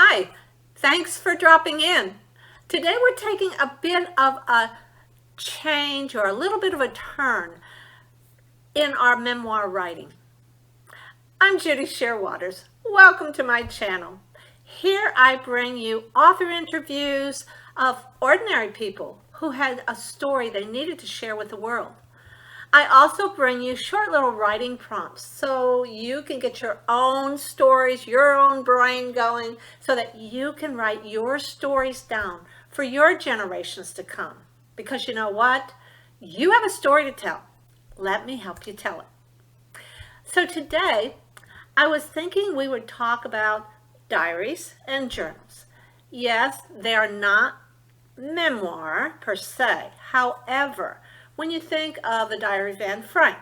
Hi, thanks for dropping in. Today we're taking a bit of a change or a little bit of a turn in our memoir writing. I'm Judy Sherwaters. Welcome to my channel. Here I bring you author interviews of ordinary people who had a story they needed to share with the world. I also bring you short little writing prompts so you can get your own stories, your own brain going, so that you can write your stories down for your generations to come. Because you know what? You have a story to tell. Let me help you tell it. So today, I was thinking we would talk about diaries and journals. Yes, they are not memoir per se. However, when you think of the Diary of Anne Frank,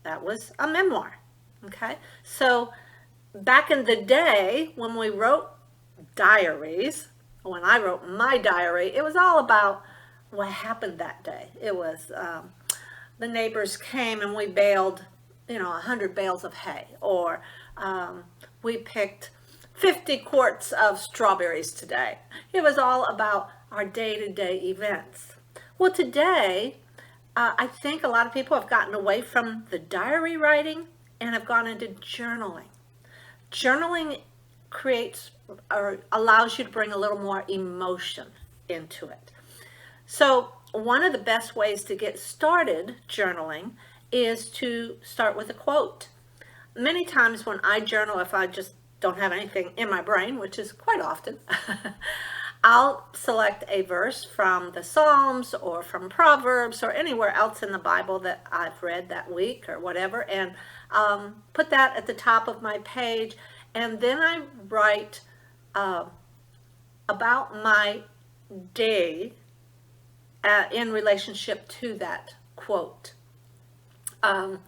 that was a memoir. Okay, so back in the day when we wrote diaries, when I wrote my diary, it was all about what happened that day. It was the neighbors came and we baled, 100 bales of hay, or we picked 50 quarts of strawberries today. It was all about our day-to-day events. Well, today, I think a lot of people have gotten away from the diary writing and have gone into journaling. Journaling creates or allows you to bring a little more emotion into it. So one of the best ways to get started journaling is to start with a quote. Many times when I journal, if I just don't have anything in my brain, which is quite often, I'll select a verse from the Psalms or from Proverbs or anywhere else in the Bible that I've read that week or whatever, and put that at the top of my page. And then I write about my day in relationship to that quote. Or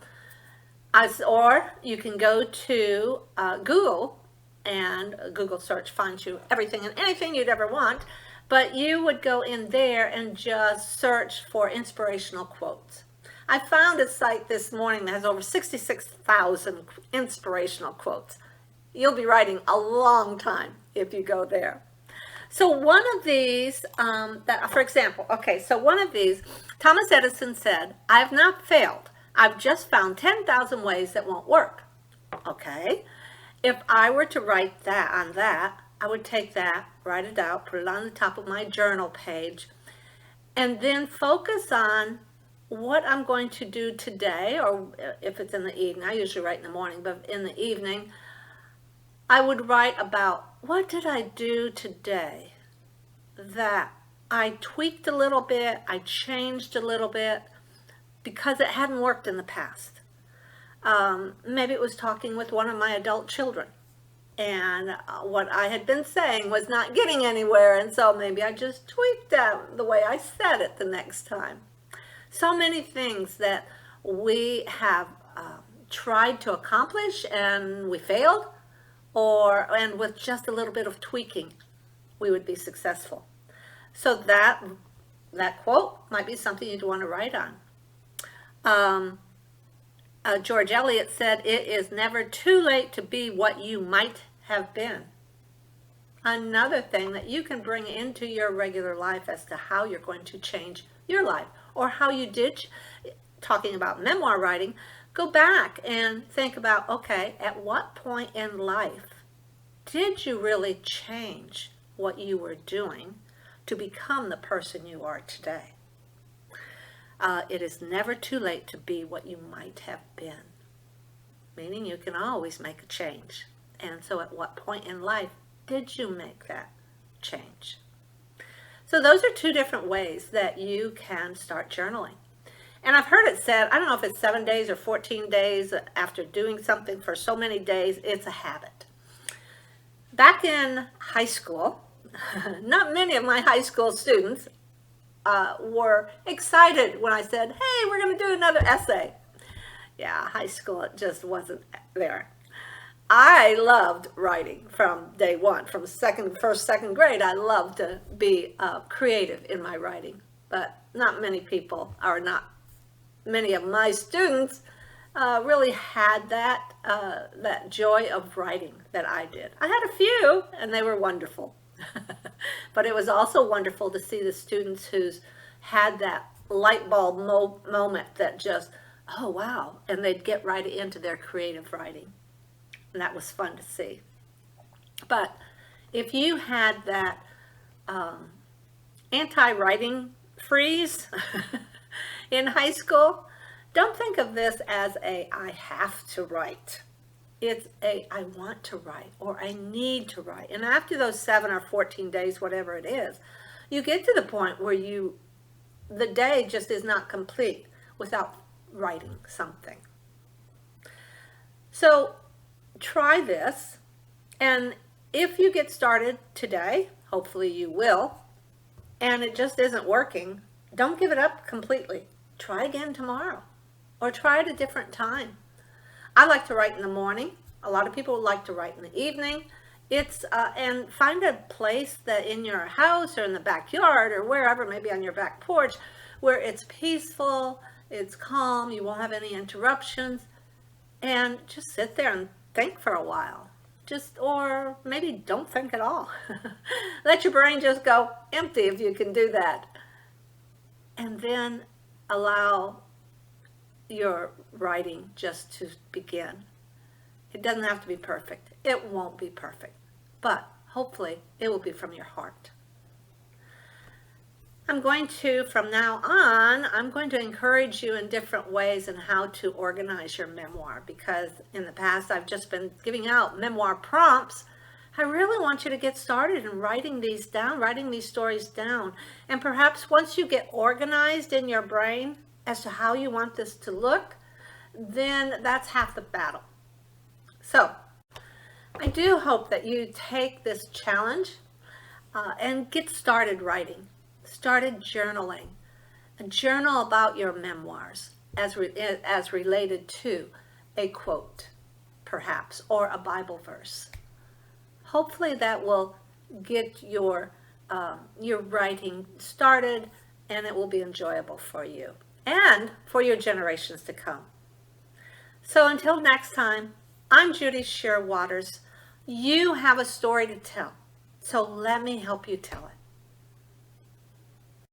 you can go to Google, and Google search finds you everything and anything you'd ever want, but you would go in there and just search for inspirational quotes. I found a site this morning that has over 66,000 inspirational quotes. You'll be writing a long time if you go there. So one of these, for example, one of these, Thomas Edison said, "I have not failed. I've just found 10,000 ways that won't work." Okay. If I were to write that, I would take that, write it out, put it on the top of my journal page, and then focus on what I'm going to do today, or if it's in the evening, I usually write in the morning, but in the evening, I would write about what did I do today that I tweaked a little bit, I changed a little bit, because it hadn't worked in the past. Maybe it was talking with one of my adult children, and what I had been saying was not getting anywhere, and so maybe I just tweaked that the way I said it the next time. So many things that we have tried to accomplish and we failed, and with just a little bit of tweaking, we would be successful. So that quote might be something you'd want to write on. George Eliot said, "It is never too late to be what you might have been." Another thing that you can bring into your regular life as to how you're going to change your life, or how you did, talking about memoir writing, go back and think about, okay, at what point in life did you really change what you were doing to become the person you are today? It is never too late to be what you might have been, meaning you can always make a change. And so at what point in life did you make that change? So those are two different ways that you can start journaling. And I've heard it said, I don't know if it's 7 days or 14 days after doing something for so many days, it's a habit. Back in high school, not many of my high school students were excited when I said, "Hey, we're going to do another essay." Yeah, high school, it just wasn't there. I loved writing from day one, from first, second grade. I loved to be creative in my writing, but not many people, or not many of my students, really had that joy of writing that I did. I had a few, and they were wonderful. But it was also wonderful to see the students who's had that light bulb moment that just, oh wow, and they'd get right into their creative writing. And that was fun to see. But if you had that anti-writing freeze in high school, don't think of this as a I have to write. It's a I want to write or I need to write. And after those 7 or 14 days, whatever it is, you get to the point where the day just is not complete without writing something. So try this, and if you get started today, hopefully you will, and it just isn't working, don't give it up completely. Try again tomorrow, or try at a different time. I like to write in the morning. A lot of people like to write in the evening. And find a place that in your house or in the backyard or wherever, maybe on your back porch, where it's peaceful, it's calm, you won't have any interruptions, and just sit there and think for a while. Or maybe don't think at all. Let your brain just go empty if you can do that. And then allow your writing just to begin. It doesn't have to be perfect. It won't be perfect, but hopefully it will be from your heart. From now on, I'm going to encourage you in different ways in how to organize your memoir, because in the past I've just been giving out memoir prompts. I really want you to get started in writing these down, writing these stories down. And perhaps once you get organized in your brain as to how you want this to look, then that's half the battle. So I do hope that you take this challenge and get started writing. Started journaling. A journal about your memoirs as related to a quote, perhaps, or a Bible verse. Hopefully that will get your writing started, and it will be enjoyable for you and for your generations to come. So until next time, I'm Judy Shearwaters. You have a story to tell, so let me help you tell it.